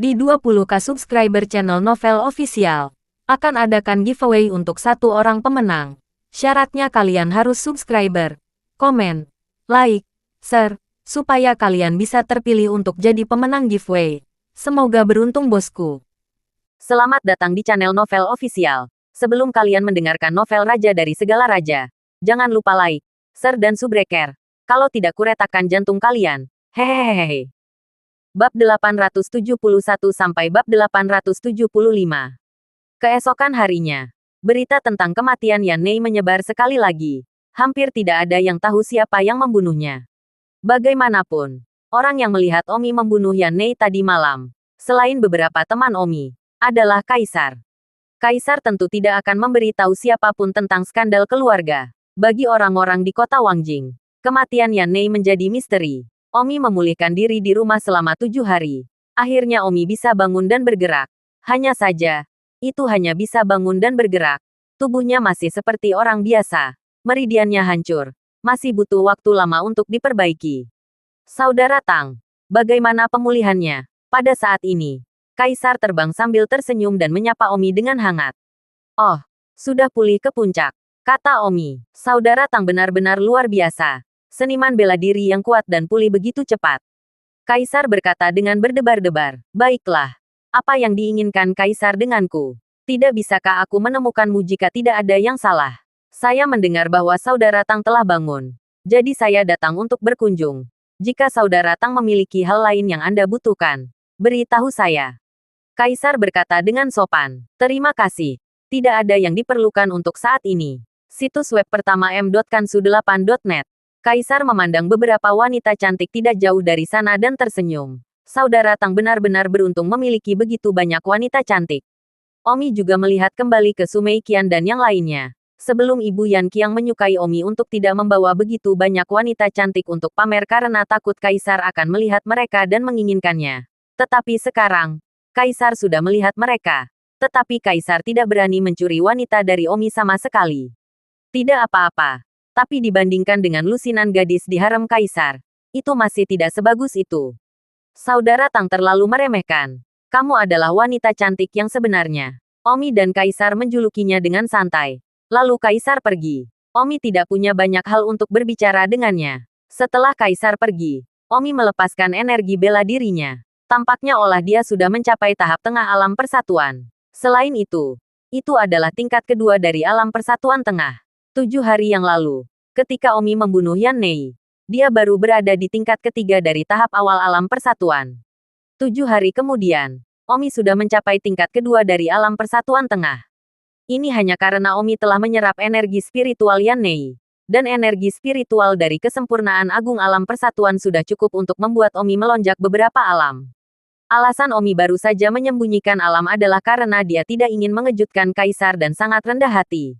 Di 20k subscriber channel Novel Official, akan adakan giveaway untuk satu orang pemenang. Syaratnya kalian harus subscriber, komen, like, share, supaya kalian bisa terpilih untuk jadi pemenang giveaway. Semoga beruntung bosku. Selamat datang di channel Novel Official. Sebelum kalian mendengarkan novel Raja dari Segala Raja, jangan lupa like, share dan subscribe. Kalau tidak kuretakan jantung kalian. Hehehehe. Bab 871 sampai bab 875. Keesokan harinya, berita tentang kematian Yan Nei menyebar sekali lagi. Hampir tidak ada yang tahu siapa yang membunuhnya. Bagaimanapun, orang yang melihat Omi membunuh Yan Nei tadi malam, selain beberapa teman Omi, adalah Kaisar. Kaisar tentu tidak akan memberitahu siapapun tentang skandal keluarga. Bagi orang-orang di kota Wangjing, kematian Yan Nei menjadi misteri. Omi memulihkan diri di rumah selama 7 hari. Akhirnya Omi bisa bangun dan bergerak. Hanya saja, itu hanya bisa bangun dan bergerak. Tubuhnya masih seperti orang biasa. Meridiannya hancur. Masih butuh waktu lama untuk diperbaiki. Saudara Tang, bagaimana pemulihannya? Pada saat ini, Kaisar terbang sambil tersenyum dan menyapa Omi dengan hangat. Oh, sudah pulih ke puncak, kata Omi. Saudara Tang benar-benar luar biasa. Seniman bela diri yang kuat dan pulih begitu cepat. Kaisar berkata dengan berdebar-debar. Baiklah. Apa yang diinginkan Kaisar denganku? Tidak bisakah aku menemukanmu jika tidak ada yang salah? Saya mendengar bahwa Saudara Tang telah bangun. Jadi saya datang untuk berkunjung. Jika Saudara Tang memiliki hal lain yang Anda butuhkan, beritahu saya. Kaisar berkata dengan sopan. Terima kasih. Tidak ada yang diperlukan untuk saat ini. Situs web pertama m.kansu8.net. Kaisar memandang beberapa wanita cantik tidak jauh dari sana dan tersenyum. Saudara Tang benar-benar beruntung memiliki begitu banyak wanita cantik. Omi juga melihat kembali ke Sumei Qian dan yang lainnya. Sebelum Ibu Yan Qiang menyukai Omi untuk tidak membawa begitu banyak wanita cantik untuk pamer karena takut Kaisar akan melihat mereka dan menginginkannya. Tetapi sekarang, Kaisar sudah melihat mereka. Tetapi Kaisar tidak berani mencuri wanita dari Omi sama sekali. Tidak apa-apa. Tapi dibandingkan dengan lusinan gadis di harem Kaisar, itu masih tidak sebagus itu. Saudara Tang terlalu meremehkan. Kamu adalah wanita cantik yang sebenarnya. Omi dan Kaisar menjulukinya dengan santai. Lalu Kaisar pergi. Omi tidak punya banyak hal untuk berbicara dengannya. Setelah Kaisar pergi, Omi melepaskan energi bela dirinya. Tampaknya olah dia sudah mencapai tahap tengah alam persatuan. Selain itu adalah tingkat kedua dari alam persatuan tengah. 7 hari yang lalu, ketika Omi membunuh Yan Nei, dia baru berada di tingkat ketiga dari tahap awal alam persatuan. 7 hari kemudian, Omi sudah mencapai tingkat kedua dari alam persatuan tengah. Ini hanya karena Omi telah menyerap energi spiritual Yan Nei. Dan energi spiritual dari kesempurnaan agung alam persatuan sudah cukup untuk membuat Omi melonjak beberapa alam. Alasan Omi baru saja menyembunyikan alam adalah karena dia tidak ingin mengejutkan Kaisar dan sangat rendah hati.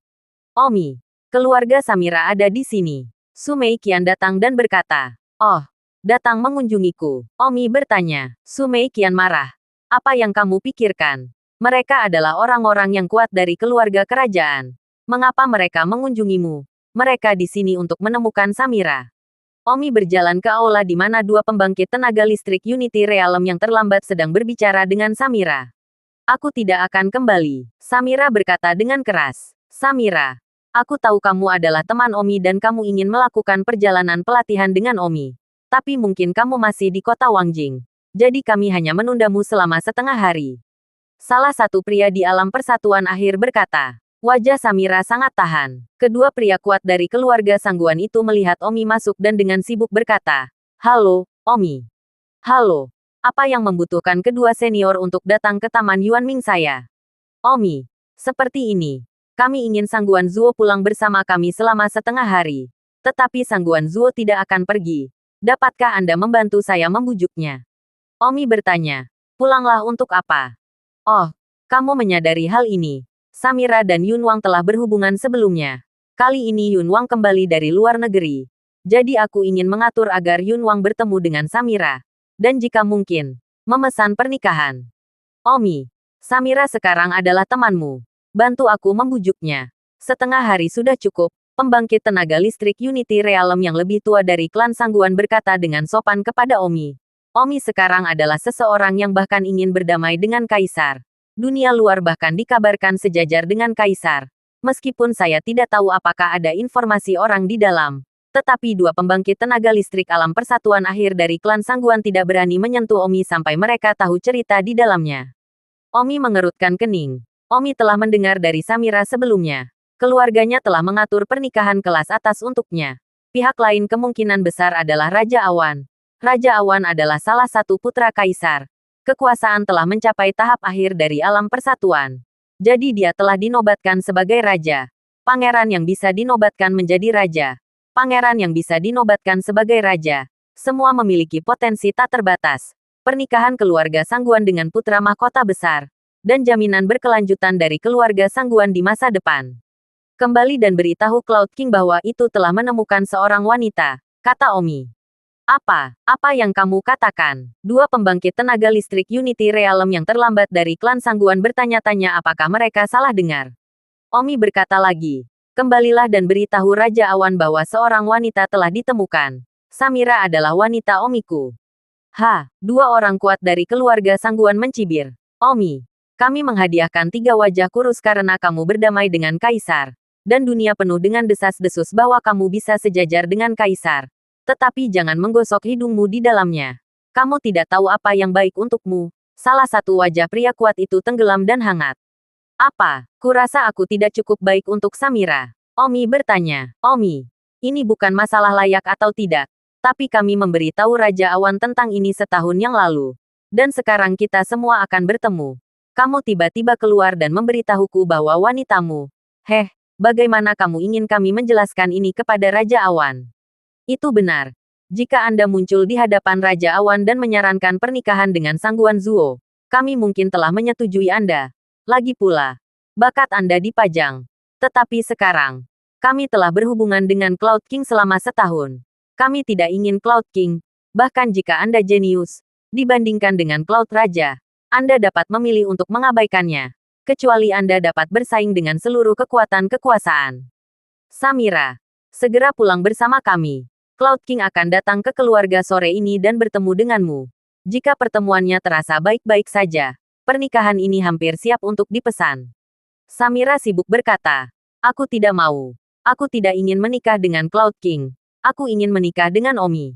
Omi, keluarga Samira ada di sini. Sumei Qian datang dan berkata, oh, datang mengunjungiku. Omi bertanya. Sumei Qian marah. Apa yang kamu pikirkan? Mereka adalah orang-orang yang kuat dari keluarga kerajaan. Mengapa mereka mengunjungimu? Mereka di sini untuk menemukan Samira. Omi berjalan ke aula di mana dua pembangkit tenaga listrik Unity Realm yang terlambat sedang berbicara dengan Samira. Aku tidak akan kembali. Samira berkata dengan keras. Samira. Aku tahu kamu adalah teman Omi dan kamu ingin melakukan perjalanan pelatihan dengan Omi. Tapi mungkin kamu masih di kota Wangjing. Jadi kami hanya menundamu selama setengah hari. Salah satu pria di alam persatuan akhir berkata. Wajah Samira sangat tahan. Kedua pria kuat dari keluarga Sangguan itu melihat Omi masuk dan dengan sibuk berkata. Halo, Omi. Halo. Apa yang membutuhkan kedua senior untuk datang ke Taman Yuanming saya? Omi. Seperti ini. Kami ingin Sangguan Zuo pulang bersama kami selama setengah hari. Tetapi Sangguan Zuo tidak akan pergi. Dapatkah Anda membantu saya membujuknya? Omi bertanya. Pulanglah untuk apa? Oh, kamu menyadari hal ini. Samira dan Yun Wang telah berhubungan sebelumnya. Kali ini Yun Wang kembali dari luar negeri. Jadi aku ingin mengatur agar Yun Wang bertemu dengan Samira. Dan jika mungkin, memesan pernikahan. Omi, Samira sekarang adalah temanmu. Bantu aku membujuknya. Setengah hari sudah cukup. Pembangkit tenaga listrik Unity Realm yang lebih tua dari klan Sangguan berkata dengan sopan kepada Omi. Omi sekarang adalah seseorang yang bahkan ingin berdamai dengan Kaisar. Dunia luar bahkan dikabarkan sejajar dengan Kaisar. Meskipun saya tidak tahu apakah ada informasi orang di dalam. Tetapi dua pembangkit tenaga listrik alam persatuan akhir dari klan Sangguan tidak berani menyentuh Omi sampai mereka tahu cerita di dalamnya. Omi mengerutkan kening. Omi telah mendengar dari Samira sebelumnya. Keluarganya telah mengatur pernikahan kelas atas untuknya. Pihak lain kemungkinan besar adalah Raja Awan. Raja Awan adalah salah satu putra Kaisar. Kekuasaan telah mencapai tahap akhir dari alam persatuan. Jadi dia telah dinobatkan sebagai raja. Pangeran yang bisa dinobatkan menjadi raja. Pangeran yang bisa dinobatkan sebagai raja. Semua memiliki potensi tak terbatas. Pernikahan keluarga Sangguan dengan putra mahkota besar. Dan jaminan berkelanjutan dari keluarga Sangguan di masa depan. Kembali dan beritahu Cloud King bahwa itu telah menemukan seorang wanita, kata Omi. Apa yang kamu katakan? Dua pembangkit tenaga listrik Unity Realm yang terlambat dari klan Sangguan bertanya-tanya apakah mereka salah dengar. Omi berkata lagi, kembalilah dan beritahu Raja Awan bahwa seorang wanita telah ditemukan. Samira adalah wanita Omiku. Dua orang kuat dari keluarga Sangguan mencibir. Omi, kami menghadiahkan 3 wajah kurus karena kamu berdamai dengan Kaisar. Dan dunia penuh dengan desas-desus bahwa kamu bisa sejajar dengan Kaisar. Tetapi jangan menggosok hidungmu di dalamnya. Kamu tidak tahu apa yang baik untukmu. Salah satu wajah pria kuat itu tenggelam dan hangat. Kurasa aku tidak cukup baik untuk Samira. Omi bertanya. Omi, ini bukan masalah layak atau tidak. Tapi kami memberitahu Raja Awan tentang ini setahun yang lalu. Dan sekarang kita semua akan bertemu. Kamu tiba-tiba keluar dan memberitahuku bahwa wanitamu. Bagaimana kamu ingin kami menjelaskan ini kepada Raja Awan? Itu benar. Jika Anda muncul di hadapan Raja Awan dan menyarankan pernikahan dengan Sangguan Zuo, kami mungkin telah menyetujui Anda. Lagi pula, bakat Anda dipajang. Tetapi sekarang, kami telah berhubungan dengan Cloud King selama setahun. Kami tidak ingin Cloud King, bahkan jika Anda jenius, dibandingkan dengan Cloud Raja, Anda dapat memilih untuk mengabaikannya. Kecuali Anda dapat bersaing dengan seluruh kekuatan kekuasaan. Samira, segera pulang bersama kami. Cloud King akan datang ke keluarga sore ini dan bertemu denganmu. Jika pertemuannya terasa baik-baik saja, pernikahan ini hampir siap untuk dipesan. Samira sibuk berkata, aku tidak mau. Aku tidak ingin menikah dengan Cloud King. Aku ingin menikah dengan Omi.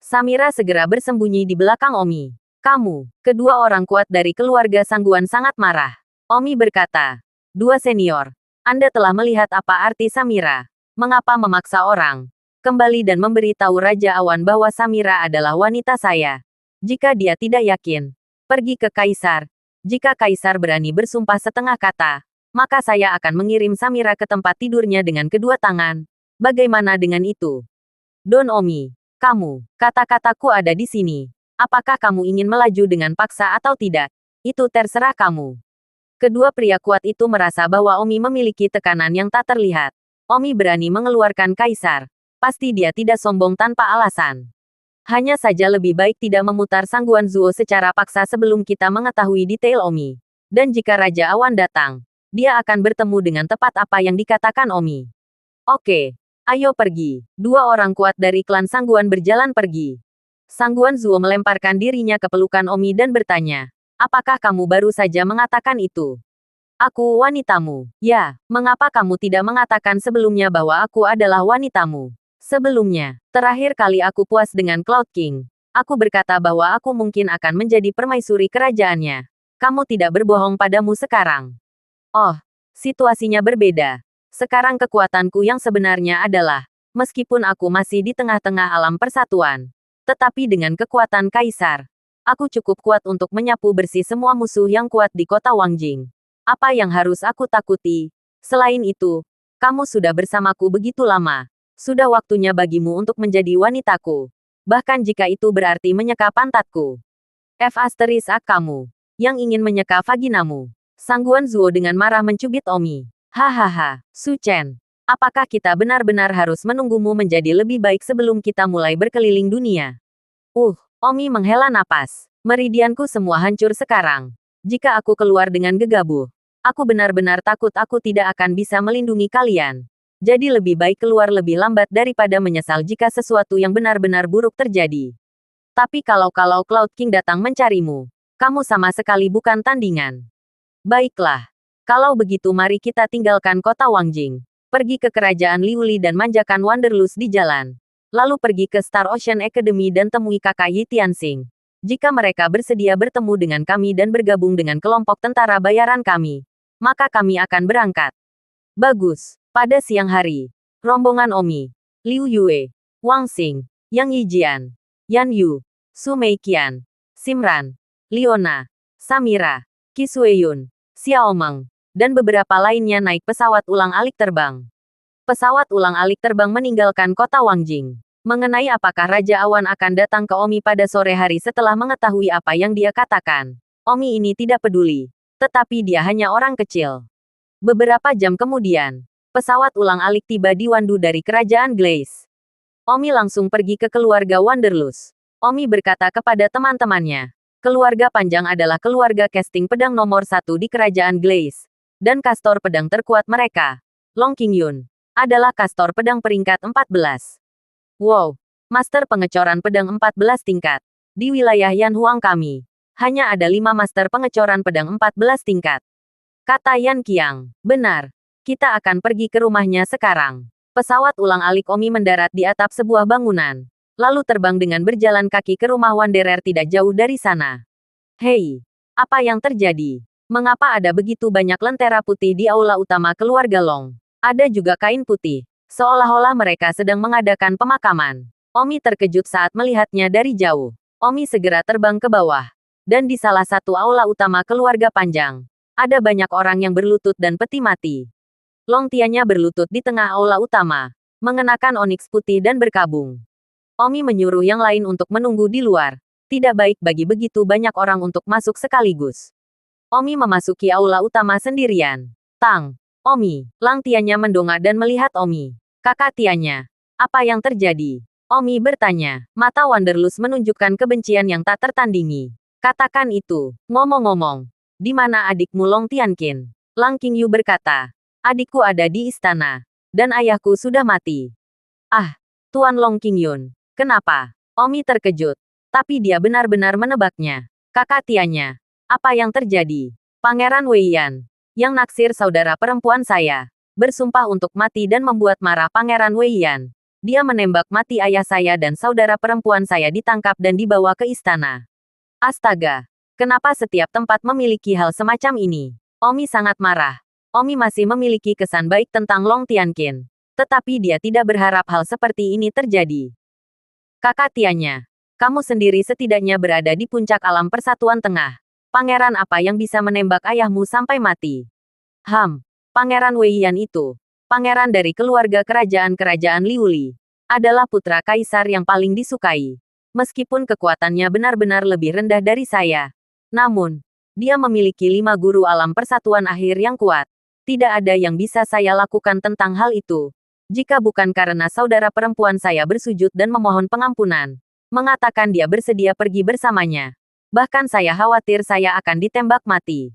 Samira segera bersembunyi di belakang Omi. Kamu, kedua orang kuat dari keluarga Sangguan sangat marah. Omi berkata, dua senior, Anda telah melihat apa arti Samira. Mengapa memaksa orang? Kembali dan memberitahu Raja Awan bahwa Samira adalah wanita saya. Jika dia tidak yakin, pergi ke Kaisar. Jika Kaisar berani bersumpah setengah kata, maka saya akan mengirim Samira ke tempat tidurnya dengan kedua tangan. Bagaimana dengan itu? Don Omi, kamu, kata-kataku ada di sini. Apakah kamu ingin melaju dengan paksa atau tidak? Itu terserah kamu. Kedua pria kuat itu merasa bahwa Omi memiliki tekanan yang tak terlihat. Omi berani mengeluarkan Kaisar. Pasti dia tidak sombong tanpa alasan. Hanya saja lebih baik tidak memutar Sangguan Zuo secara paksa sebelum kita mengetahui detail Omi. Dan jika Raja Awan datang, dia akan bertemu dengan tepat apa yang dikatakan Omi. Oke, ayo pergi. Dua orang kuat dari klan Sangguan berjalan pergi. Sangguan Zuo melemparkan dirinya ke pelukan Omi dan bertanya, apakah kamu baru saja mengatakan itu? Aku wanitamu. Ya, mengapa kamu tidak mengatakan sebelumnya bahwa aku adalah wanitamu? Sebelumnya, terakhir kali aku puas dengan Cloud King. Aku berkata bahwa aku mungkin akan menjadi permaisuri kerajaannya. Kamu tidak berbohong padamu sekarang. Oh, situasinya berbeda. Sekarang kekuatanku yang sebenarnya adalah, meskipun aku masih di tengah-tengah alam persatuan, tetapi dengan kekuatan Kaisar, aku cukup kuat untuk menyapu bersih semua musuh yang kuat di kota Wangjing. Apa yang harus aku takuti? Selain itu, kamu sudah bersamaku begitu lama. Sudah waktunya bagimu untuk menjadi wanitaku. Bahkan jika itu berarti menyeka pantatku. Kamu, yang ingin menyeka vaginamu. Sangguan Zuo dengan marah mencubit Omi. Hahaha, Su Chen. Apakah kita benar-benar harus menunggumu menjadi lebih baik sebelum kita mulai berkeliling dunia? Omi menghela napas. Meridianku semua hancur sekarang. Jika aku keluar dengan gegabah, aku benar-benar takut aku tidak akan bisa melindungi kalian. Jadi lebih baik keluar lebih lambat daripada menyesal jika sesuatu yang benar-benar buruk terjadi. Tapi kalau Cloud King datang mencarimu, kamu sama sekali bukan tandingan. Baiklah. Kalau begitu mari kita tinggalkan kota Wangjing. Pergi ke kerajaan Liuli dan manjakan Wanderlust di jalan. Lalu pergi ke Star Ocean Academy dan temui kakak Yi Tianxing. Jika mereka bersedia bertemu dengan kami dan bergabung dengan kelompok tentara bayaran kami, maka kami akan berangkat. Bagus. Pada siang hari, rombongan Omi, Liu Yue, Wang Xing, Yang Yijian, Yan Yu, Su Meiqian, Simran, Liona, Samira, Qi Sueyun, Xiao Meng, dan beberapa lainnya naik pesawat ulang-alik terbang. Pesawat ulang-alik terbang meninggalkan kota Wangjing. Mengenai apakah Raja Awan akan datang ke Omi pada sore hari setelah mengetahui apa yang dia katakan, Omi ini tidak peduli. Tetapi dia hanya orang kecil. Beberapa jam kemudian, pesawat ulang-alik tiba di Wandu dari kerajaan Glaze. Omi langsung pergi ke keluarga Wanderlust. Omi berkata kepada teman-temannya, keluarga Panjang adalah keluarga casting pedang nomor 1 di kerajaan Glaze. Dan kastor pedang terkuat mereka, Long Qingyun, adalah kastor pedang peringkat 14. Wow, master pengecoran pedang 14 tingkat. Di wilayah Yanhuang kami, hanya ada 5 master pengecoran pedang 14 tingkat. Kata Yan Qiang, benar. Kita akan pergi ke rumahnya sekarang. Pesawat ulang-alik Omi mendarat di atap sebuah bangunan. Lalu terbang dengan berjalan kaki ke rumah Wanderer tidak jauh dari sana. Hei, apa yang terjadi? Mengapa ada begitu banyak lentera putih di aula utama keluarga Long? Ada juga kain putih, seolah-olah mereka sedang mengadakan pemakaman. Omi terkejut saat melihatnya dari jauh. Omi segera terbang ke bawah. Dan di salah satu aula utama keluarga Panjang, ada banyak orang yang berlutut dan peti mati. Long Tianya berlutut di tengah aula utama, mengenakan oniks putih dan berkabung. Omi menyuruh yang lain untuk menunggu di luar. Tidak baik bagi begitu banyak orang untuk masuk sekaligus. Omi memasuki aula utama sendirian. Tang, Omi, Lang Tianya mendongak dan melihat Omi. Kakak Tianya, apa yang terjadi? Omi bertanya. Mata Wanderlust menunjukkan kebencian yang tak tertandingi. Katakan itu. Ngomong-ngomong, di mana adikmu Long Tianqin? Lang Qingyu berkata, adikku ada di istana, dan ayahku sudah mati. Ah, Tuan Long Qingyun. Kenapa? Omi terkejut. Tapi dia benar-benar menebaknya. Kakak Tianya, apa yang terjadi? Pangeran Weiyan, yang naksir saudara perempuan saya, bersumpah untuk mati dan membuat marah Pangeran Weiyan. Dia menembak mati ayah saya dan saudara perempuan saya ditangkap dan dibawa ke istana. Astaga, kenapa setiap tempat memiliki hal semacam ini? Omi sangat marah. Omi masih memiliki kesan baik tentang Long Tianqin. Tetapi dia tidak berharap hal seperti ini terjadi. Kakak Tianya, kamu sendiri setidaknya berada di puncak alam persatuan tengah. Pangeran apa yang bisa menembak ayahmu sampai mati? Pangeran Weiyan itu, pangeran dari keluarga kerajaan Liuli, adalah putra kaisar yang paling disukai. Meskipun kekuatannya benar-benar lebih rendah dari saya. Namun, dia memiliki 5 guru alam persatuan akhir yang kuat. Tidak ada yang bisa saya lakukan tentang hal itu. Jika bukan karena saudara perempuan saya bersujud dan memohon pengampunan, mengatakan dia bersedia pergi bersamanya. Bahkan saya khawatir saya akan ditembak mati.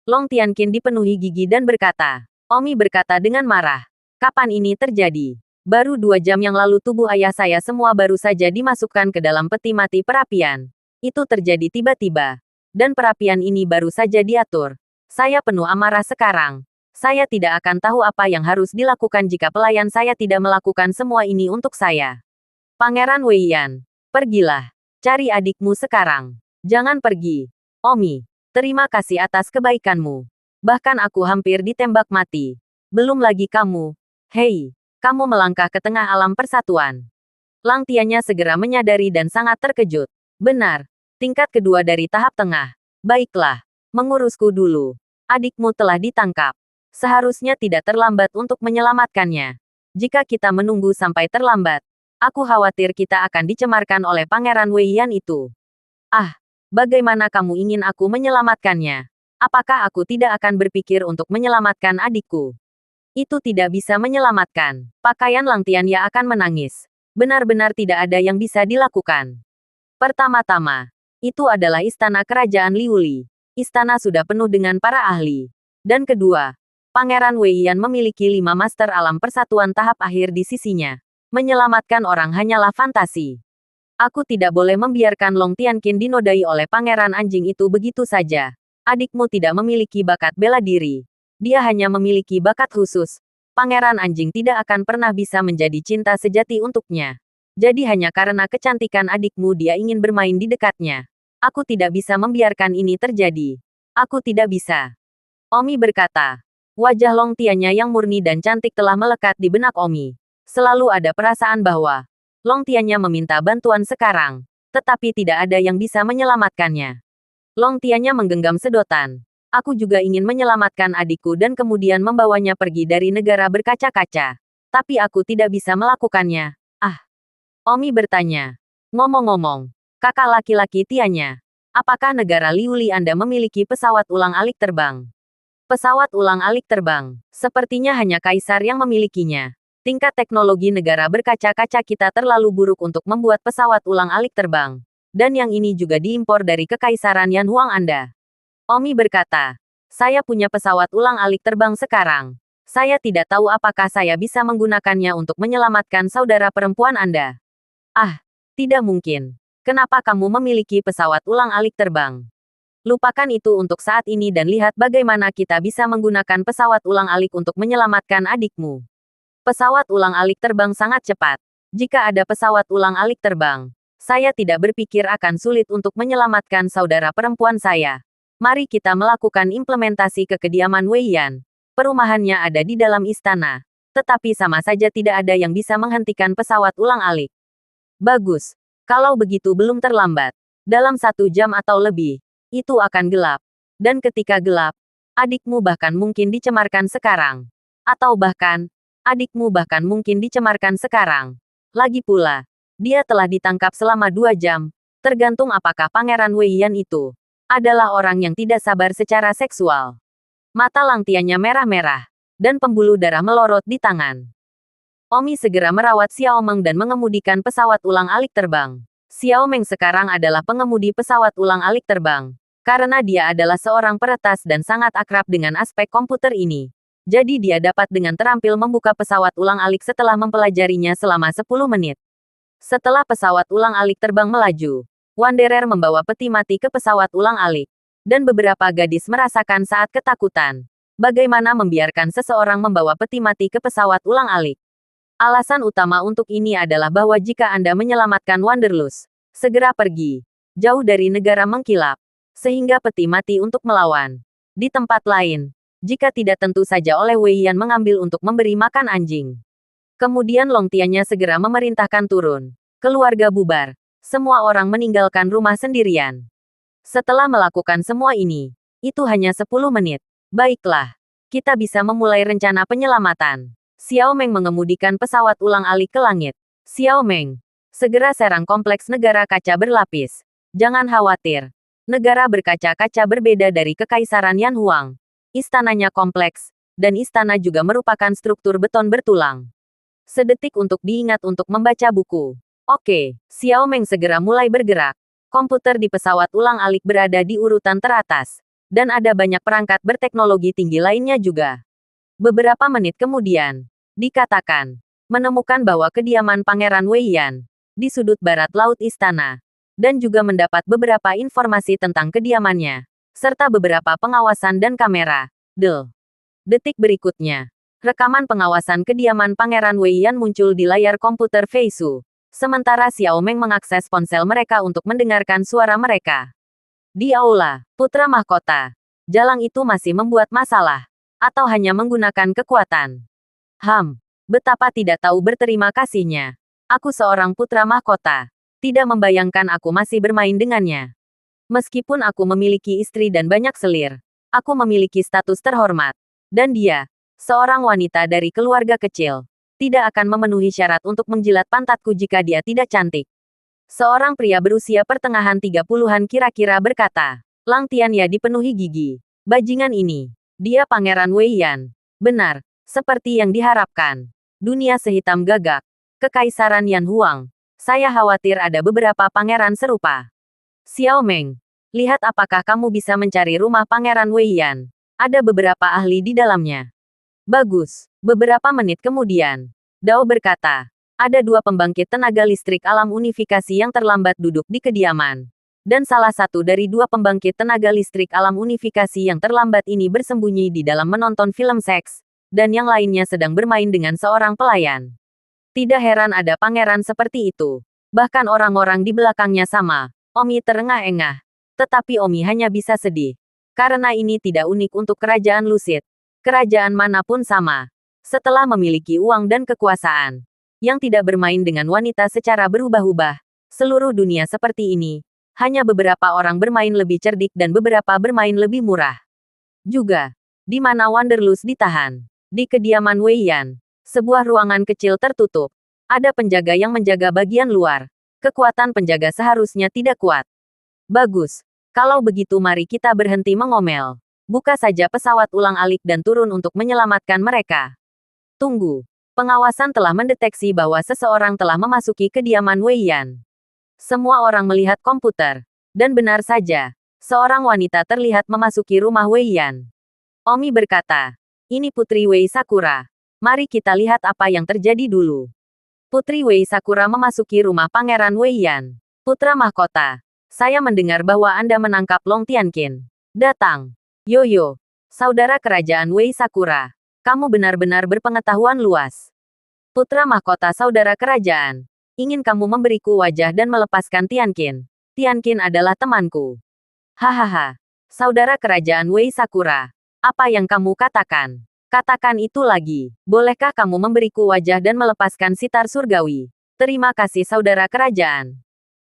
Long Tianqin dipenuhi gigi dan berkata. Omi berkata dengan marah. Kapan ini terjadi? Baru 2 jam yang lalu tubuh ayah saya semua baru saja dimasukkan ke dalam peti mati perapian. Itu terjadi tiba-tiba. Dan perapian ini baru saja diatur. Saya penuh amarah sekarang. Saya tidak akan tahu apa yang harus dilakukan jika pelayan saya tidak melakukan semua ini untuk saya. Pangeran Weiyan, pergilah. Cari adikmu sekarang. Jangan pergi. Omi, terima kasih atas kebaikanmu. Bahkan aku hampir ditembak mati. Belum lagi kamu. Hei, kamu melangkah ke tengah alam persatuan. Lang Tianya segera menyadari dan sangat terkejut. Benar, tingkat kedua dari tahap tengah. Baiklah, mengurusku dulu. Adikmu telah ditangkap. Seharusnya tidak terlambat untuk menyelamatkannya. Jika kita menunggu sampai terlambat, aku khawatir kita akan dicemarkan oleh Pangeran Weiyan itu. Ah, bagaimana kamu ingin aku menyelamatkannya? Apakah aku tidak akan berpikir untuk menyelamatkan adikku? Itu tidak bisa menyelamatkan. Pakaian Lang Tianya akan menangis. Benar-benar tidak ada yang bisa dilakukan. Pertama-tama, itu adalah istana kerajaan Liuli. Istana sudah penuh dengan para ahli. Dan kedua, Pangeran Weiyan memiliki 5 master alam persatuan tahap akhir di sisinya. Menyelamatkan orang hanyalah fantasi. Aku tidak boleh membiarkan Long Tianqin dinodai oleh pangeran anjing itu begitu saja. Adikmu tidak memiliki bakat bela diri. Dia hanya memiliki bakat khusus. Pangeran anjing tidak akan pernah bisa menjadi cinta sejati untuknya. Jadi hanya karena kecantikan adikmu dia ingin bermain di dekatnya. Aku tidak bisa membiarkan ini terjadi. Aku tidak bisa. Omi berkata. Wajah Long Tianya yang murni dan cantik telah melekat di benak Omi. Selalu ada perasaan bahwa Long Tianya meminta bantuan sekarang, tetapi tidak ada yang bisa menyelamatkannya. Long Tianya menggenggam sedotan. Aku juga ingin menyelamatkan adikku dan kemudian membawanya pergi dari negara berkaca-kaca. Tapi aku tidak bisa melakukannya. Ah. Omi bertanya. Ngomong-ngomong, kakak laki-laki Tianya, apakah negara Liuli Anda memiliki pesawat ulang-alik terbang? Pesawat ulang-alik terbang, sepertinya hanya kaisar yang memilikinya. Tingkat teknologi negara berkaca-kaca kita terlalu buruk untuk membuat pesawat ulang-alik terbang. Dan yang ini juga diimpor dari Kekaisaran Yan Huang Anda. Omi berkata, saya punya pesawat ulang-alik terbang sekarang. Saya tidak tahu apakah saya bisa menggunakannya untuk menyelamatkan saudara perempuan Anda. Ah, tidak mungkin. Kenapa kamu memiliki pesawat ulang-alik terbang? Lupakan itu untuk saat ini dan lihat bagaimana kita bisa menggunakan pesawat ulang-alik untuk menyelamatkan adikmu. Pesawat ulang-alik terbang sangat cepat. Jika ada pesawat ulang-alik terbang, saya tidak berpikir akan sulit untuk menyelamatkan saudara perempuan saya. Mari kita melakukan implementasi ke kediaman Wei Yan. Perumahannya ada di dalam istana. Tetapi sama saja tidak ada yang bisa menghentikan pesawat ulang-alik. Bagus. Kalau begitu belum terlambat. Dalam 1 jam atau lebih, itu akan gelap. Dan ketika gelap, adikmu bahkan mungkin dicemarkan sekarang. Atau bahkan, adikmu bahkan mungkin dicemarkan sekarang. Lagi pula, dia telah ditangkap selama 2 jam. Tergantung apakah Pangeran Wei Yan itu adalah orang yang tidak sabar secara seksual. Mata Lang Tianya merah-merah, dan pembuluh darah melorot di tangan. Omi segera merawat Xiao Meng dan mengemudikan pesawat ulang-alik terbang. Xiao Meng sekarang adalah pengemudi pesawat ulang-alik terbang. Karena dia adalah seorang peretas dan sangat akrab dengan aspek komputer ini. Jadi dia dapat dengan terampil membuka pesawat ulang-alik setelah mempelajarinya selama 10 menit. Setelah pesawat ulang-alik terbang melaju, Wanderer membawa peti mati ke pesawat ulang-alik. Dan beberapa gadis merasakan saat ketakutan. Bagaimana membiarkan seseorang membawa peti mati ke pesawat ulang-alik? Alasan utama untuk ini adalah bahwa jika Anda menyelamatkan Wanderlust, segera pergi, jauh dari negara mengkilap, sehingga peti mati untuk melawan. Di tempat lain, jika tidak tentu saja oleh Wei Yan mengambil untuk memberi makan anjing. Kemudian Long Tianya segera memerintahkan turun. Keluarga bubar. Semua orang meninggalkan rumah sendirian. Setelah melakukan semua ini, itu hanya 10 menit. Baiklah, kita bisa memulai rencana penyelamatan. Xiao Meng mengemudikan pesawat ulang-alik ke langit. Xiao Meng, segera serang kompleks negara kaca berlapis. Jangan khawatir. Negara berkaca-kaca berbeda dari Kekaisaran Yan Huang. Istananya kompleks, dan istana juga merupakan struktur beton bertulang. Sedetik untuk diingat untuk membaca buku. Oke, Xiao Meng segera mulai bergerak. Komputer di pesawat ulang-alik berada di urutan teratas. Dan ada banyak perangkat berteknologi tinggi lainnya juga. Beberapa menit kemudian, dikatakan, menemukan bahwa kediaman Pangeran Wei Yan di sudut barat laut istana. Dan juga mendapat beberapa informasi tentang kediamannya. Serta beberapa pengawasan dan kamera. Detik berikutnya, rekaman pengawasan kediaman Pangeran Wei Yan muncul di layar komputer Fei Su. Sementara Xiao Meng mengakses ponsel mereka untuk mendengarkan suara mereka. Di aula, putra mahkota. Jalang itu masih membuat masalah. Atau hanya menggunakan kekuatan. Betapa tidak tahu berterima kasihnya. Aku seorang putra mahkota. Tidak membayangkan aku masih bermain dengannya. Meskipun aku memiliki istri dan banyak selir, aku memiliki status terhormat. Dan dia, seorang wanita dari keluarga kecil, tidak akan memenuhi syarat untuk menjilat pantatku jika dia tidak cantik. Seorang pria berusia pertengahan 30-an kira-kira berkata. Lang Tianya dipenuhi gigi. Bajingan ini. Dia Pangeran Wei Yan. Benar, seperti yang diharapkan. Dunia sehitam gagak. Kekaisaran Yan Huang. Saya khawatir ada beberapa pangeran serupa. Xiao Meng, lihat apakah kamu bisa mencari rumah Pangeran Wei Yan. Ada beberapa ahli di dalamnya. Bagus. Beberapa menit kemudian, Dao berkata, Ada dua pembangkit tenaga listrik alam unifikasi yang terlambat duduk di kediaman. Dan salah satu dari dua pembangkit tenaga listrik alam unifikasi yang terlambat ini bersembunyi di dalam menonton film seks, dan yang lainnya sedang bermain dengan seorang pelayan. Tidak heran ada pangeran seperti itu. Bahkan orang-orang di belakangnya sama. Omi terengah-engah. Tetapi Omi hanya bisa sedih. Karena ini tidak unik untuk kerajaan Lucid. Kerajaan manapun sama. Setelah memiliki uang dan kekuasaan, yang tidak bermain dengan wanita secara berubah-ubah, seluruh dunia seperti ini, hanya beberapa orang bermain lebih cerdik dan beberapa bermain lebih murah. Juga, di mana Wanderlust ditahan. Di kediaman Wei Yan, sebuah ruangan kecil tertutup. Ada penjaga yang menjaga bagian luar. Kekuatan penjaga seharusnya tidak kuat. Bagus. Kalau begitu mari kita berhenti mengomel. Buka saja pesawat ulang-alik dan turun untuk menyelamatkan mereka. Tunggu. Pengawasan telah mendeteksi bahwa seseorang telah memasuki kediaman Wei Yan. Semua orang melihat komputer. Dan benar saja, seorang wanita terlihat memasuki rumah Wei Yan. Omi berkata, "Ini Putri Wei Sakura. Mari kita lihat apa yang terjadi dulu." Putri Wei Sakura memasuki rumah Pangeran Wei Yan. "Putra mahkota, saya mendengar bahwa Anda menangkap Long Tianqin. Datang. Yoyo, saudara kerajaan Wei Sakura. Kamu benar-benar berpengetahuan luas. Putra mahkota saudara kerajaan. Ingin kamu memberiku wajah dan melepaskan Tianqin. Tianqin adalah temanku." Hahaha. Saudara kerajaan Wei Sakura. Apa yang kamu katakan? Katakan itu lagi. Bolehkah kamu memberiku wajah dan melepaskan sitar surgawi? Terima kasih saudara kerajaan.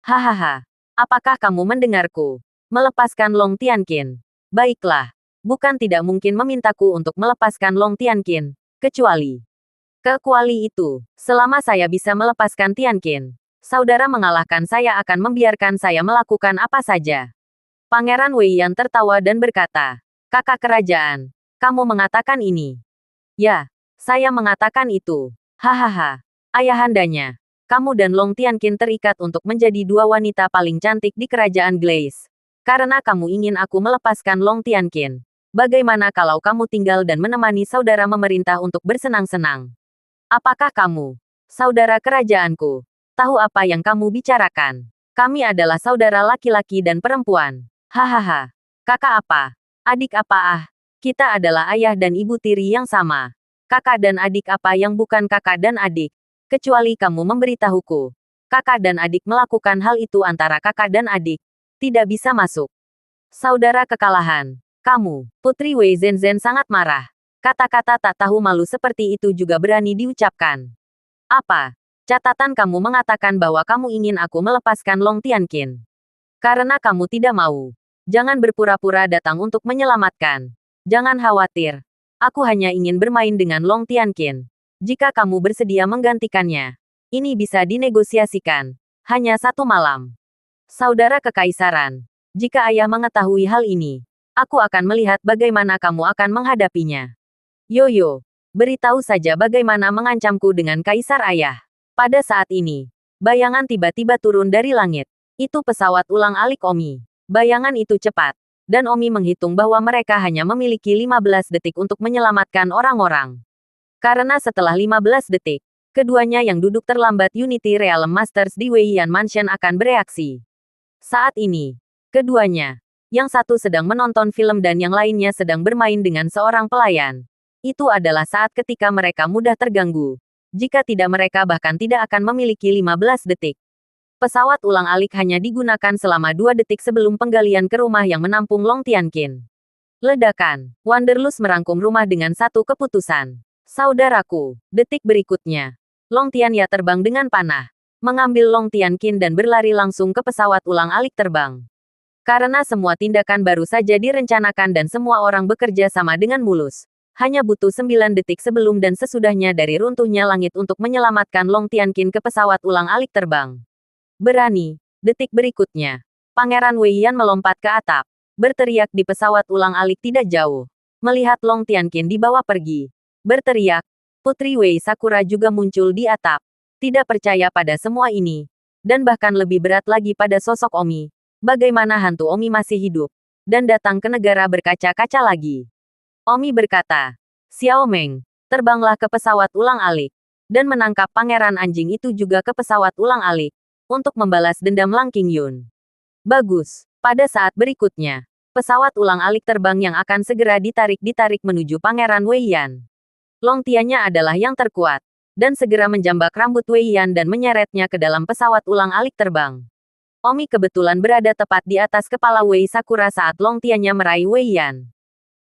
Hahaha. Apakah kamu mendengarku? Melepaskan Long Tianqin. Baiklah. Bukan tidak mungkin memintaku untuk melepaskan Long Tianqin. Kecuali itu. Selama saya bisa melepaskan Tianqin, saudara mengalahkan saya akan membiarkan saya melakukan apa saja. Pangeran Wei Yan tertawa dan berkata, "Kakak kerajaan, kamu mengatakan ini?" "Ya, saya mengatakan itu." "Hahaha. Ayahandanya. Kamu dan Long Tianqin terikat untuk menjadi dua wanita paling cantik di kerajaan Glaze. Karena kamu ingin aku melepaskan Long Tianqin. Bagaimana kalau kamu tinggal dan menemani saudara memerintah untuk bersenang-senang? Apakah kamu, saudara kerajaanku, tahu apa yang kamu bicarakan? Kami adalah saudara laki-laki dan perempuan. Hahaha. Kakak apa? Adik apa? Kita adalah ayah dan ibu tiri yang sama. Kakak dan adik apa yang bukan kakak dan adik? Kecuali kamu memberitahuku. Kakak dan adik melakukan hal itu antara kakak dan adik. Tidak bisa masuk. Saudara kekalahan. Kamu, Putri Wei Zhenzhen sangat marah. Kata-kata tak tahu malu seperti itu juga berani diucapkan. Apa? Catatan kamu mengatakan bahwa kamu ingin aku melepaskan Long Tianqin. Karena kamu tidak mau. Jangan berpura-pura datang untuk menyelamatkan. Jangan khawatir. Aku hanya ingin bermain dengan Long Tianqin. Jika kamu bersedia menggantikannya, ini bisa dinegosiasikan. Hanya 1 malam. Saudara kekaisaran, jika ayah mengetahui hal ini, aku akan melihat bagaimana kamu akan menghadapinya. Yoyo, beritahu saja bagaimana mengancamku dengan kaisar ayah. Pada saat ini, bayangan tiba-tiba turun dari langit. Itu pesawat ulang-alik Omi. Bayangan itu cepat. Dan Omi menghitung bahwa mereka hanya memiliki 15 detik untuk menyelamatkan orang-orang. Karena setelah 15 detik, keduanya yang duduk terlambat Unity Realm Masters di Wei Yan Mansion akan bereaksi. Saat ini, keduanya, yang satu sedang menonton film dan yang lainnya sedang bermain dengan seorang pelayan. Itu adalah saat ketika mereka mudah terganggu. Jika tidak mereka bahkan tidak akan memiliki 15 detik. Pesawat ulang-alik hanya digunakan selama 2 detik sebelum penggalian ke rumah yang menampung Long Tianqin. Ledakan. Wanderlust merangkum rumah dengan satu keputusan. Saudaraku, detik berikutnya. Long Tianya terbang dengan panah. Mengambil Long Tianqin dan berlari langsung ke pesawat ulang-alik terbang. Karena semua tindakan baru saja direncanakan dan semua orang bekerja sama dengan mulus. Hanya butuh 9 detik sebelum dan sesudahnya dari runtuhnya langit untuk menyelamatkan Long Tianqin ke pesawat ulang-alik terbang. Berani. Detik berikutnya. Pangeran Wei Yan melompat ke atap. Berteriak di pesawat ulang-alik tidak jauh. Melihat Long Tianqin dibawa pergi. Berteriak. Putri Wei Sakura juga muncul di atap. Tidak percaya pada semua ini. Dan bahkan lebih berat lagi pada sosok Omi. Bagaimana hantu Omi masih hidup. Dan datang ke negara berkaca-kaca lagi. Omi berkata, "Xiao Meng, terbanglah ke pesawat ulang-alik. dan menangkap pangeran anjing itu juga ke pesawat ulang-alik untuk membalas dendam Lang Qingyun. Bagus. Pada saat berikutnya, pesawat ulang-alik terbang yang akan segera ditarik menuju Pangeran Wei Yan. Long Tiannya adalah yang terkuat, dan segera menjambak rambut Wei Yan dan menyeretnya ke dalam pesawat ulang-alik terbang. Omi kebetulan berada tepat di atas kepala Wei Sakura saat Long Tiannya meraih Wei Yan.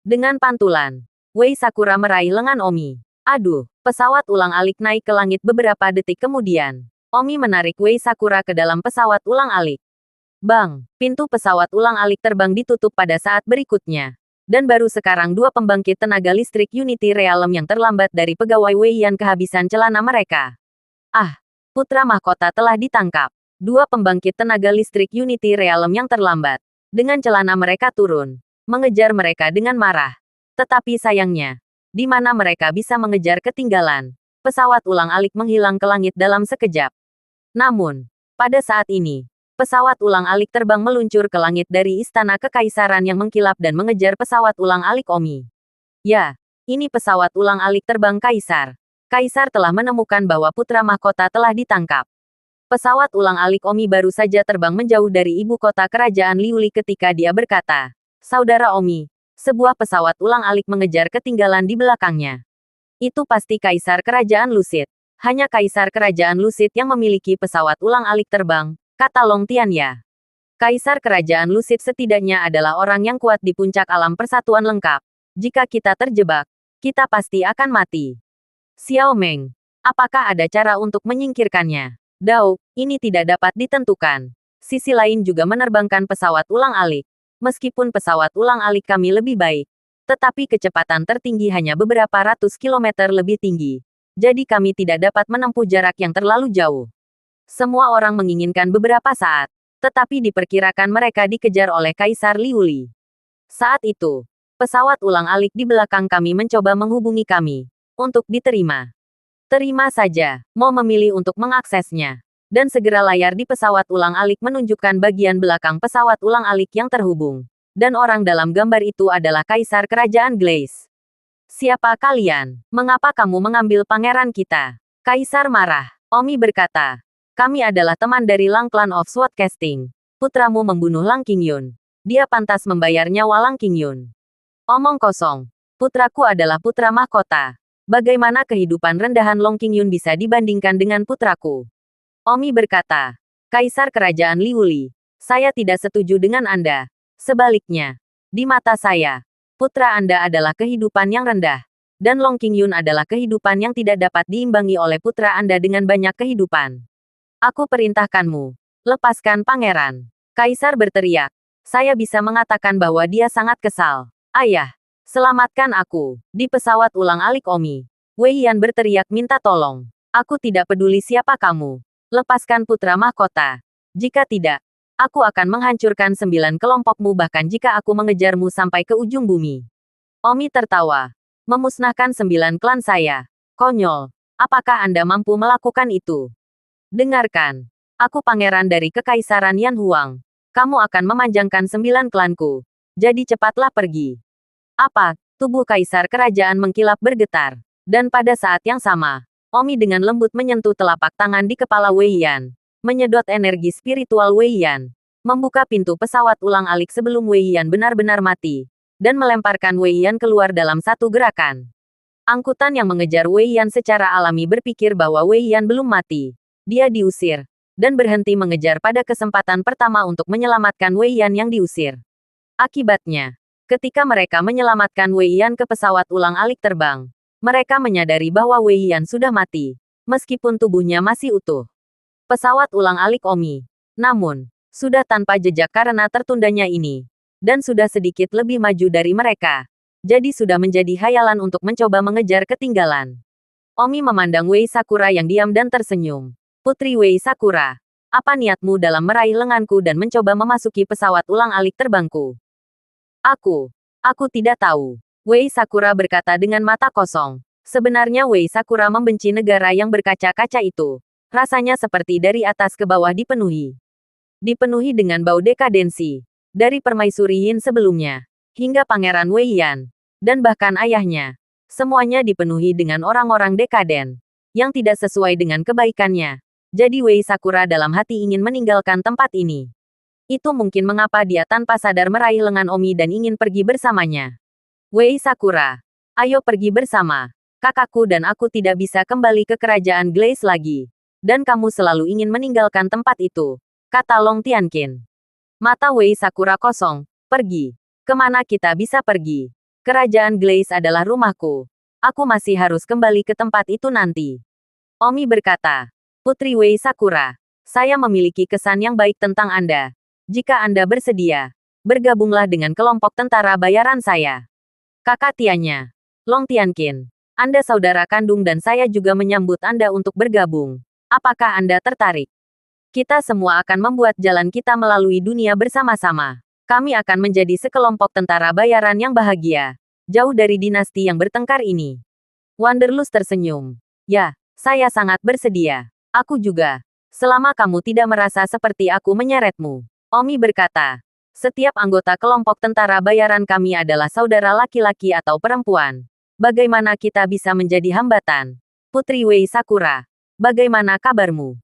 Dengan pantulan, Wei Sakura meraih lengan Omi. Aduh, pesawat ulang-alik naik ke langit beberapa detik kemudian. Omi menarik Wei Sakura ke dalam pesawat ulang-alik. Bang, pintu pesawat ulang-alik terbang ditutup pada saat berikutnya. Dan baru sekarang dua pembangkit tenaga listrik Unity Realm yang terlambat dari pegawai Wei Yan kehabisan celana mereka. Ah, putra mahkota telah ditangkap. Dua pembangkit tenaga listrik Unity Realm yang terlambat. Dengan celana mereka turun. Mengejar mereka dengan marah. Tetapi sayangnya, di mana mereka bisa mengejar ketinggalan. Pesawat ulang-alik menghilang ke langit dalam sekejap. Namun, pada saat ini, pesawat ulang-alik terbang meluncur ke langit dari istana kekaisaran yang mengkilap dan mengejar pesawat ulang-alik Omi. Ya, ini pesawat ulang-alik terbang kaisar. Kaisar telah menemukan bahwa putra mahkota telah ditangkap. Pesawat ulang-alik Omi baru saja terbang menjauh dari ibu kota kerajaan Liuli ketika dia berkata, "Saudara Omi, sebuah pesawat ulang-alik mengejar ketinggalan di belakangnya. Itu pasti kaisar kerajaan Lusit. Hanya kaisar kerajaan Lusit yang memiliki pesawat ulang-alik terbang," kata Long Tianya. Kaisar kerajaan Lusit setidaknya adalah orang yang kuat di puncak alam persatuan lengkap. Jika kita terjebak, kita pasti akan mati. Xiao Meng, apakah ada cara untuk menyingkirkannya? Dao, ini tidak dapat ditentukan. Sisi lain juga menerbangkan pesawat ulang-alik. Meskipun pesawat ulang-alik kami lebih baik, tetapi kecepatan tertinggi hanya beberapa ratus kilometer lebih tinggi. Jadi kami tidak dapat menempuh jarak yang terlalu jauh. Semua orang menginginkan beberapa saat, tetapi diperkirakan mereka dikejar oleh Kaisar Liuli. Saat itu, pesawat ulang-alik di belakang kami mencoba menghubungi kami untuk diterima. Terima saja, mau memilih untuk mengaksesnya. Dan segera layar di pesawat ulang-alik menunjukkan bagian belakang pesawat ulang-alik yang terhubung. Dan orang dalam gambar itu adalah Kaisar Kerajaan Glaze. Siapa kalian? Mengapa kamu mengambil pangeran kita? Kaisar marah. Omi berkata, "Kami adalah teman dari Lang Clan of Swordcasting. Putramu membunuh Lang Qingyun. Dia pantas membayar nyawa Lang Qingyun." Omong kosong. Putraku adalah putra mahkota. Bagaimana kehidupan rendahan Long Qingyun bisa dibandingkan dengan putraku? Omi berkata, "Kaisar Kerajaan Liuli, saya tidak setuju dengan Anda. Sebaliknya, di mata saya, putra Anda adalah kehidupan yang rendah. Dan Long Qingyun adalah kehidupan yang tidak dapat diimbangi oleh putra Anda dengan banyak kehidupan. Aku perintahkanmu, lepaskan pangeran." Kaisar berteriak. Saya bisa mengatakan bahwa dia sangat kesal. "Ayah, selamatkan aku." Di pesawat ulang-alik Omi, Wei Yan berteriak minta tolong. "Aku tidak peduli siapa kamu. Lepaskan putra mahkota. Jika tidak, aku akan menghancurkan 9 kelompokmu bahkan jika aku mengejarmu sampai ke ujung bumi." Omi tertawa. "Memusnahkan 9 klan saya. Konyol. Apakah Anda mampu melakukan itu? Dengarkan. Aku pangeran dari Kekaisaran Yan Huang. Kamu akan memanjangkan 9 klanku. Jadi cepatlah pergi." Apa? Tubuh kaisar kerajaan mengkilap bergetar. Dan pada saat yang sama, Omi dengan lembut menyentuh telapak tangan di kepala Wei Yan. Menyedot energi spiritual Wei Yan. Membuka pintu pesawat ulang-alik sebelum Wei Yan benar-benar mati. Dan melemparkan Wei Yan keluar dalam satu gerakan. Angkutan yang mengejar Wei Yan secara alami berpikir bahwa Wei Yan belum mati. Dia diusir. Dan berhenti mengejar pada kesempatan pertama untuk menyelamatkan Wei Yan yang diusir. Akibatnya, ketika mereka menyelamatkan Wei Yan ke pesawat ulang-alik terbang, mereka menyadari bahwa Wei Yan sudah mati, meskipun tubuhnya masih utuh. Pesawat ulang-alik Omi, namun, sudah tanpa jejak karena tertundanya ini, dan sudah sedikit lebih maju dari mereka. Jadi sudah menjadi hayalan untuk mencoba mengejar ketinggalan. Omi memandang Wei Sakura yang diam dan tersenyum. "Putri Wei Sakura, apa niatmu dalam meraih lenganku dan mencoba memasuki pesawat ulang-alik terbangku?" Aku tidak tahu." Wei Sakura berkata dengan mata kosong. Sebenarnya Wei Sakura membenci negara yang berkaca-kaca itu. Rasanya seperti dari atas ke bawah dipenuhi. Dipenuhi dengan bau dekadensi. Dari permaisuri Yin sebelumnya, hingga Pangeran Wei Yan, dan bahkan ayahnya. Semuanya dipenuhi dengan orang-orang dekaden. yang tidak sesuai dengan kebaikannya. Jadi Wei Sakura dalam hati ingin meninggalkan tempat ini. Itu mungkin mengapa dia tanpa sadar meraih lengan Omi dan ingin pergi bersamanya. Wei Sakura, ayo pergi bersama. Kakakku dan aku tidak bisa kembali ke kerajaan Glaze lagi. Dan kamu selalu ingin meninggalkan tempat itu, kata Long Tianqin. Mata Wei Sakura kosong. Pergi. Kemana kita bisa pergi? Kerajaan Glaze adalah rumahku. Aku masih harus kembali ke tempat itu nanti. Omi berkata, Putri Wei Sakura, saya memiliki kesan yang baik tentang Anda. Jika Anda bersedia, bergabunglah dengan kelompok tentara bayaran saya. Kakak Tianya, Long Tianqin, Anda saudara kandung dan saya juga menyambut Anda untuk bergabung. Apakah Anda tertarik? Kita semua akan membuat jalan kita melalui dunia bersama-sama. Kami akan menjadi sekelompok tentara bayaran yang bahagia, jauh dari dinasti yang bertengkar ini. Wanderlust tersenyum. Ya, saya sangat bersedia. Aku juga. Selama kamu tidak merasa seperti aku menyeretmu. Omi berkata, setiap anggota kelompok tentara bayaran kami adalah saudara laki-laki atau perempuan. Bagaimana kita bisa menjadi hambatan? Putri Wei Sakura, bagaimana kabarmu?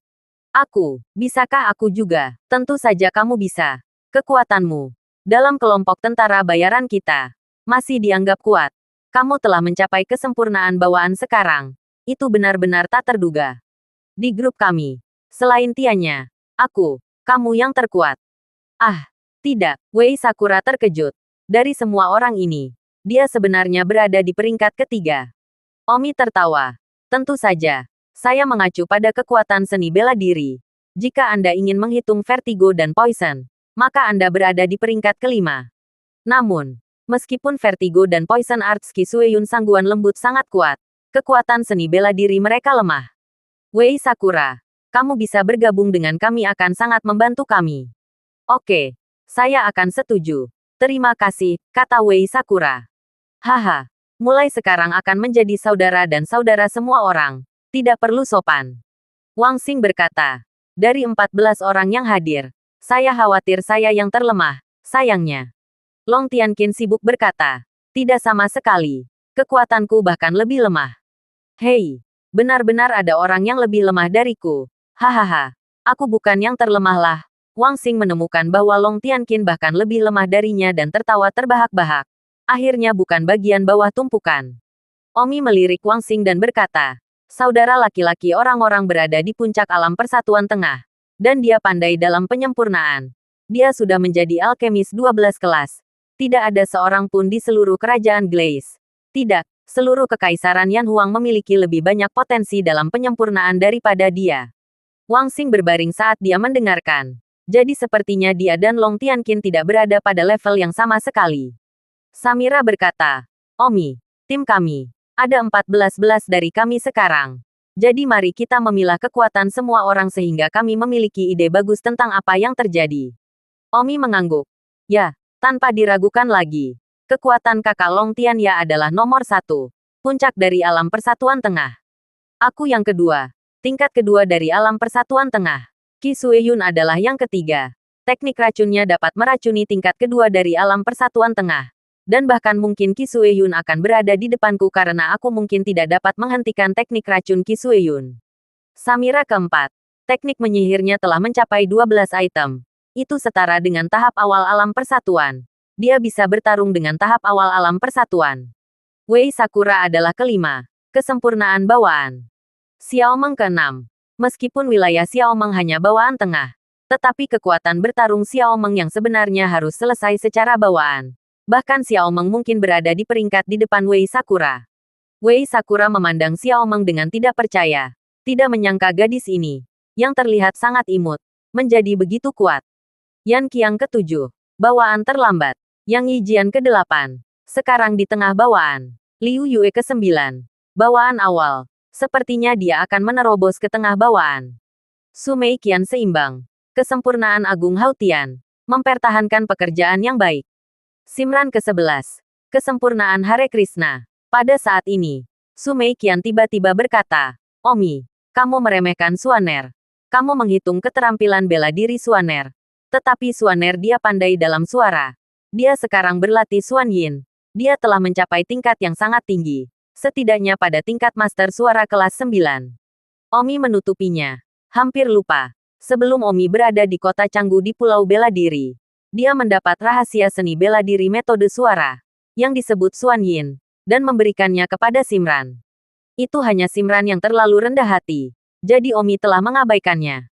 Aku, bisakah aku juga? Tentu saja kamu bisa. Kekuatanmu dalam kelompok tentara bayaran kita masih dianggap kuat. Kamu telah mencapai kesempurnaan bawaan sekarang. Itu benar-benar tak terduga. Di grup kami, selain Tianya, aku, kamu yang terkuat. Ah, tidak, Wei Sakura terkejut. Dari semua orang ini, dia sebenarnya berada di peringkat ketiga. Omi tertawa. Tentu saja, saya mengacu pada kekuatan seni bela diri. Jika Anda ingin menghitung vertigo dan poison, maka Anda berada di peringkat kelima. Namun, meskipun vertigo dan poison arts Kisueyun Sangguan Lembut sangat kuat, kekuatan seni bela diri mereka lemah. Wei Sakura, kamu bisa bergabung dengan kami akan sangat membantu kami. Oke, saya akan setuju. Terima kasih, kata Wei Sakura. Haha, mulai sekarang akan menjadi saudara dan saudara semua orang. Tidak perlu sopan. Wang Xing berkata, dari 14 orang yang hadir, saya khawatir saya yang terlemah, sayangnya. Long Tianqin sibuk berkata, tidak sama sekali. Kekuatanku bahkan lebih lemah. Hei, benar-benar ada orang yang lebih lemah dariku. Hahaha, aku bukan yang terlemah lah. Wang Xing menemukan bahwa Long Tianqin bahkan lebih lemah darinya dan tertawa terbahak-bahak. Akhirnya bukan bagian bawah tumpukan. Omi melirik Wang Xing dan berkata, saudara laki-laki orang-orang berada di puncak alam persatuan tengah. Dan dia pandai dalam penyempurnaan. Dia sudah menjadi alkemis 12 kelas. Tidak ada seorang pun di seluruh kerajaan Glaze. Tidak, seluruh kekaisaran Yan Huang memiliki lebih banyak potensi dalam penyempurnaan daripada dia. Wang Xing berbaring saat dia mendengarkan. Jadi sepertinya dia dan Long Tianqin tidak berada pada level yang sama sekali. Samira berkata, Omi, tim kami, ada 14 dari kami sekarang. Jadi mari kita memilah kekuatan semua orang sehingga kami memiliki ide bagus tentang apa yang terjadi. Omi mengangguk. Ya, tanpa diragukan lagi. Kekuatan kakak Long Tianya adalah nomor 1. Puncak dari alam persatuan tengah. Aku yang kedua. Tingkat kedua dari alam persatuan tengah. Qi Sueyun adalah yang ketiga. Teknik racunnya dapat meracuni tingkat kedua dari alam persatuan tengah. Dan bahkan mungkin Qi Sueyun akan berada di depanku karena aku mungkin tidak dapat menghentikan teknik racun Qi Sueyun. Samira keempat. Teknik menyihirnya telah mencapai 12 item. Itu setara dengan tahap awal alam persatuan. Dia bisa bertarung dengan tahap awal alam persatuan. Wei Sakura adalah kelima. Kesempurnaan bawaan. Xiaomeng keenam. Meskipun wilayah Xiaomeng hanya bawaan tengah, tetapi kekuatan bertarung Xiaomeng yang sebenarnya harus selesai secara bawaan. Bahkan Xiaomeng mungkin berada di peringkat di depan Wei Sakura. Wei Sakura memandang Xiaomeng dengan tidak percaya. Tidak menyangka gadis ini, yang terlihat sangat imut, menjadi begitu kuat. Yan Qiang ke-7. Bawaan terlambat. Yang Yijian ke-8. Sekarang di tengah bawaan. Liu Yue ke-9. Bawaan awal. Sepertinya dia akan menerobos ke tengah bawaan. Su Meiqian seimbang. Kesempurnaan Agung Hautian. Mempertahankan pekerjaan yang baik. Simran ke-11. Kesempurnaan Hare Krishna. Pada saat ini, Su Meiqian tiba-tiba berkata, Omi, kamu meremehkan Suaner. Kamu menghitung keterampilan bela diri Suaner. Tetapi Suaner dia pandai dalam suara. Dia sekarang berlatih Suan Yin. Dia telah mencapai tingkat yang sangat tinggi. Setidaknya pada tingkat master suara kelas 9. Omi menutupinya. Hampir lupa. Sebelum Omi berada di kota Canggu di Pulau Bela Diri, dia mendapat rahasia seni bela diri metode suara, yang disebut Xuan Yin, dan memberikannya kepada Simran. Itu hanya Simran yang terlalu rendah hati. Jadi Omi telah mengabaikannya.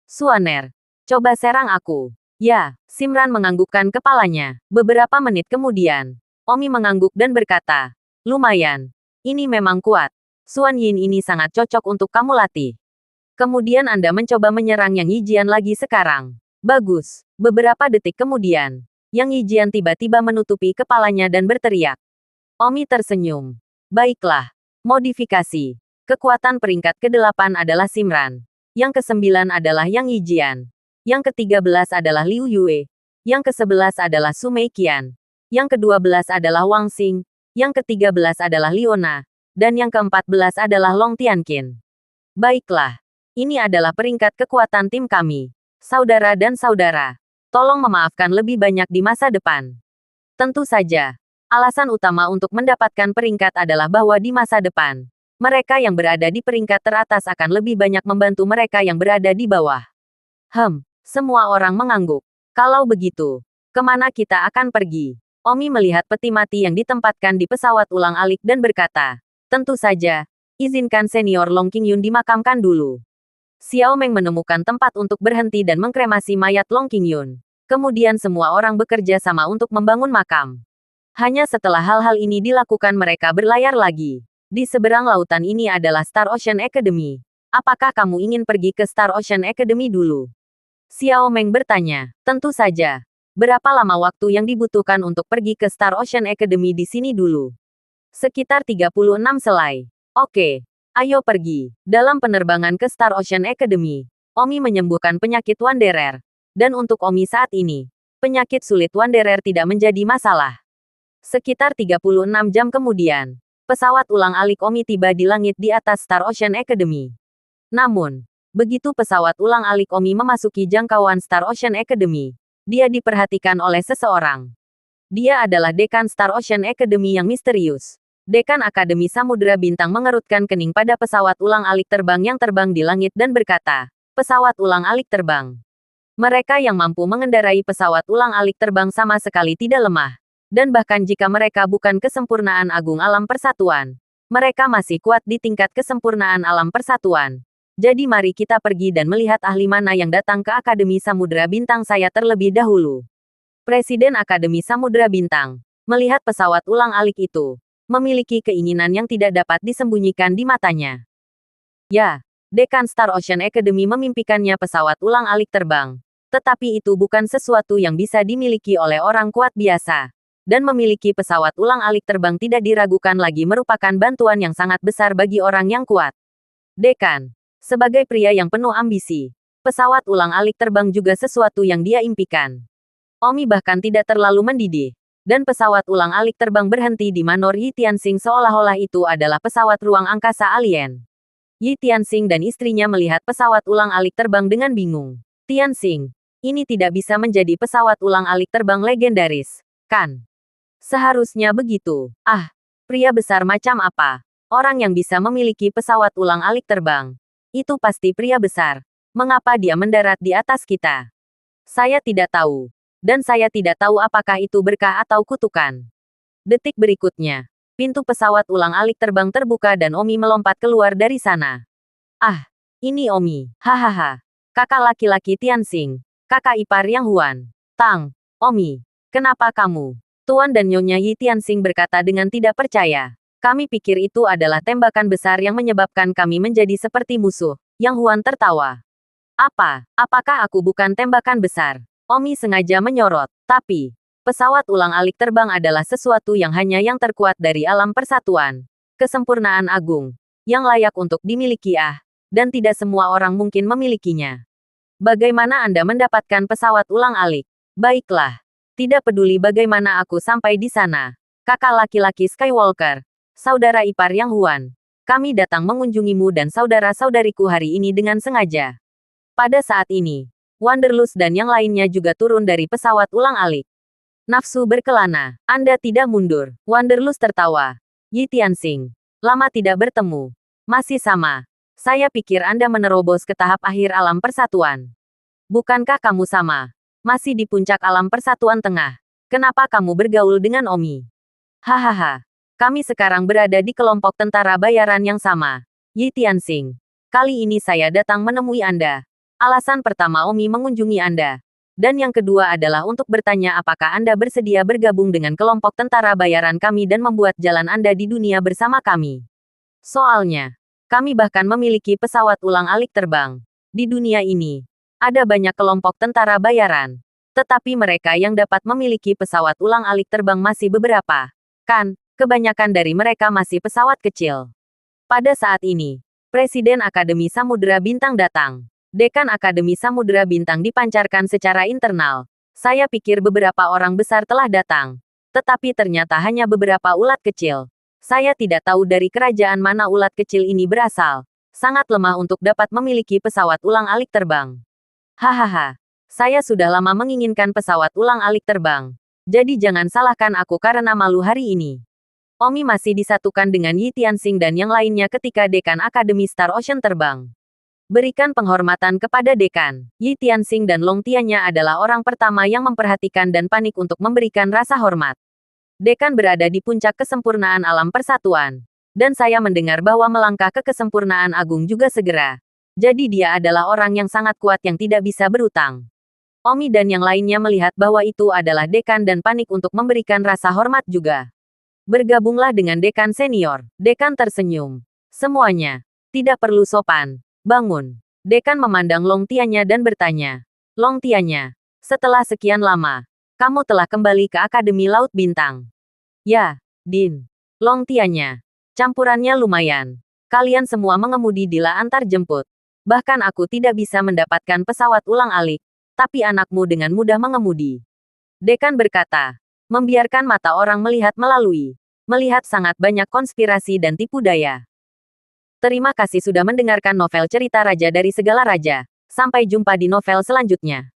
Suaner, coba serang aku. Ya, Simran menganggukkan kepalanya. Beberapa menit kemudian, Omi mengangguk dan berkata, lumayan. Ini memang kuat. Xuan Yin ini sangat cocok untuk kamu latih. Kemudian Anda mencoba menyerang Yang Yijian lagi sekarang. Bagus. Beberapa detik kemudian, Yang Yijian tiba-tiba menutupi kepalanya dan berteriak. Omi tersenyum. Baiklah. Modifikasi. Kekuatan peringkat ke-8 adalah Simran. Yang ke-9 adalah Yang Yijian. Yang ke-13 adalah Liu Yue. Yang ke-11 adalah Su Meiqian. Yang ke-12 adalah Wang Xing. Yang ke-13 adalah Liona. Dan yang ke-14 adalah Long Tianqin. Baiklah. Ini adalah peringkat kekuatan tim kami. Saudara dan saudara, tolong memaafkan lebih banyak di masa depan. Tentu saja, alasan utama untuk mendapatkan peringkat adalah bahwa di masa depan, mereka yang berada di peringkat teratas akan lebih banyak membantu mereka yang berada di bawah. Semua orang mengangguk. Kalau begitu, kemana kita akan pergi? Omi melihat peti mati yang ditempatkan di pesawat ulang-alik dan berkata, tentu saja, izinkan senior Long Qingyun dimakamkan dulu. Xiao Meng menemukan tempat untuk berhenti dan mengkremasi mayat Long Qingyun. Kemudian semua orang bekerja sama untuk membangun makam. Hanya setelah hal-hal ini dilakukan mereka berlayar lagi. Di seberang lautan ini adalah Star Ocean Academy. Apakah kamu ingin pergi ke Star Ocean Academy dulu? Xiao Meng bertanya. Tentu saja. Berapa lama waktu yang dibutuhkan untuk pergi ke Star Ocean Academy di sini dulu? Sekitar 36 selai. Oke. Ayo pergi. Dalam penerbangan ke Star Ocean Academy, Omi menyembuhkan penyakit Wanderer. Dan untuk Omi saat ini, penyakit sulit Wanderer tidak menjadi masalah. Sekitar 36 jam kemudian, pesawat ulang-alik Omi tiba di langit di atas Star Ocean Academy. Namun, begitu pesawat ulang-alik Omi memasuki jangkauan Star Ocean Academy, dia diperhatikan oleh seseorang. Dia adalah dekan Star Ocean Academy yang misterius. Dekan Akademi Samudera Bintang mengerutkan kening pada pesawat ulang-alik terbang yang terbang di langit dan berkata, pesawat ulang-alik terbang. Mereka yang mampu mengendarai pesawat ulang-alik terbang sama sekali tidak lemah. Dan bahkan jika mereka bukan kesempurnaan agung alam persatuan, mereka masih kuat di tingkat kesempurnaan alam persatuan. Jadi mari kita pergi dan melihat ahli mana yang datang ke Akademi Samudera Bintang saya terlebih dahulu. Presiden Akademi Samudera Bintang melihat pesawat ulang-alik itu, memiliki keinginan yang tidak dapat disembunyikan di matanya. Ya, dekan Star Ocean Academy memimpikannya pesawat ulang-alik terbang. Tetapi itu bukan sesuatu yang bisa dimiliki oleh orang kuat biasa. Dan memiliki pesawat ulang-alik terbang tidak diragukan lagi merupakan bantuan yang sangat besar bagi orang yang kuat. Dekan, sebagai pria yang penuh ambisi, pesawat ulang-alik terbang juga sesuatu yang dia impikan. Omi bahkan tidak terlalu mendidih. Dan pesawat ulang-alik terbang berhenti di Manor Yi Tianxing seolah-olah itu adalah pesawat ruang angkasa alien. Yi Tianxing dan istrinya melihat pesawat ulang-alik terbang dengan bingung. Tianxing, ini tidak bisa menjadi pesawat ulang-alik terbang legendaris, kan? Seharusnya begitu. Ah, pria besar macam apa? Orang yang bisa memiliki pesawat ulang-alik terbang. Itu pasti pria besar. Mengapa dia mendarat di atas kita? Saya tidak tahu. Dan saya tidak tahu apakah itu berkah atau kutukan. Detik berikutnya, pintu pesawat ulang-alik terbang terbuka dan Omi melompat keluar dari sana. Ah, ini Omi. Hahaha. Kakak laki-laki Tianxing. Kakak ipar Yang Huan. Tang, Omi. Kenapa kamu? Tuan dan Nyonya Yi Tianxing berkata dengan tidak percaya. Kami pikir itu adalah tembakan besar yang menyebabkan kami menjadi seperti musuh. Yang Huan tertawa. Apa? Apakah aku bukan tembakan besar? Omi sengaja menyorot, tapi pesawat ulang-alik terbang adalah sesuatu yang hanya yang terkuat dari alam persatuan. Kesempurnaan agung, yang layak untuk dimiliki dan tidak semua orang mungkin memilikinya. Bagaimana Anda mendapatkan pesawat ulang-alik? Baiklah, tidak peduli bagaimana aku sampai di sana. Kakak laki-laki Skywalker, saudara ipar Yang Huan, kami datang mengunjungimu dan saudara-saudariku hari ini dengan sengaja. Pada saat ini, Wanderlust dan yang lainnya juga turun dari pesawat ulang-alik. Nafsu berkelana, Anda tidak mundur. Wanderlust tertawa. Yi Tianxing, lama tidak bertemu. Masih sama. Saya pikir Anda menerobos ke tahap akhir alam persatuan. Bukankah kamu sama? Masih di puncak alam persatuan tengah. Kenapa kamu bergaul dengan Omi? Hahaha. Kami sekarang berada di kelompok tentara bayaran yang sama. Yi Tianxing. Kali ini saya datang menemui Anda. Alasan pertama Omi mengunjungi Anda. Dan yang kedua adalah untuk bertanya apakah Anda bersedia bergabung dengan kelompok tentara bayaran kami dan membuat jalan Anda di dunia bersama kami. Soalnya, kami bahkan memiliki pesawat ulang-alik terbang. Di dunia ini, ada banyak kelompok tentara bayaran. Tetapi mereka yang dapat memiliki pesawat ulang-alik terbang masih beberapa. Kan, kebanyakan dari mereka masih pesawat kecil. Pada saat ini, Presiden Akademi Samudera Bintang datang. Dekan Akademi Samudera Bintang dipancarkan secara internal. Saya pikir beberapa orang besar telah datang. Tetapi ternyata hanya beberapa ulat kecil. Saya tidak tahu dari kerajaan mana ulat kecil ini berasal. Sangat lemah untuk dapat memiliki pesawat ulang-alik terbang. Hahaha. Saya sudah lama menginginkan pesawat ulang-alik terbang. Jadi jangan salahkan aku karena malu hari ini. Omi masih disatukan dengan Yi Tianxing dan yang lainnya ketika Dekan Akademi Star Ocean terbang. Berikan penghormatan kepada Dekan. Yi Tianxing dan Long Tianya adalah orang pertama yang memperhatikan dan panik untuk memberikan rasa hormat. Dekan berada di puncak kesempurnaan alam persatuan. Dan saya mendengar bahwa melangkah ke kesempurnaan agung juga segera. Jadi dia adalah orang yang sangat kuat yang tidak bisa berutang. Omi dan yang lainnya melihat bahwa itu adalah Dekan dan panik untuk memberikan rasa hormat juga. Bergabunglah dengan Dekan Senior. Dekan tersenyum. Semuanya. Tidak perlu sopan. Bangun. Dekan memandang Long Tianya dan bertanya. Long Tianya, setelah sekian lama, kamu telah kembali ke Akademi Laut Bintang. Ya, Din. Long Tianya. Campurannya lumayan. Kalian semua mengemudi Dila antar jemput. Bahkan aku tidak bisa mendapatkan pesawat ulang-alik, tapi anakmu dengan mudah mengemudi. Dekan berkata, membiarkan mata orang melihat melihat sangat banyak konspirasi dan tipu daya. Terima kasih sudah mendengarkan novel cerita Raja dari Segala Raja. Sampai jumpa di novel selanjutnya.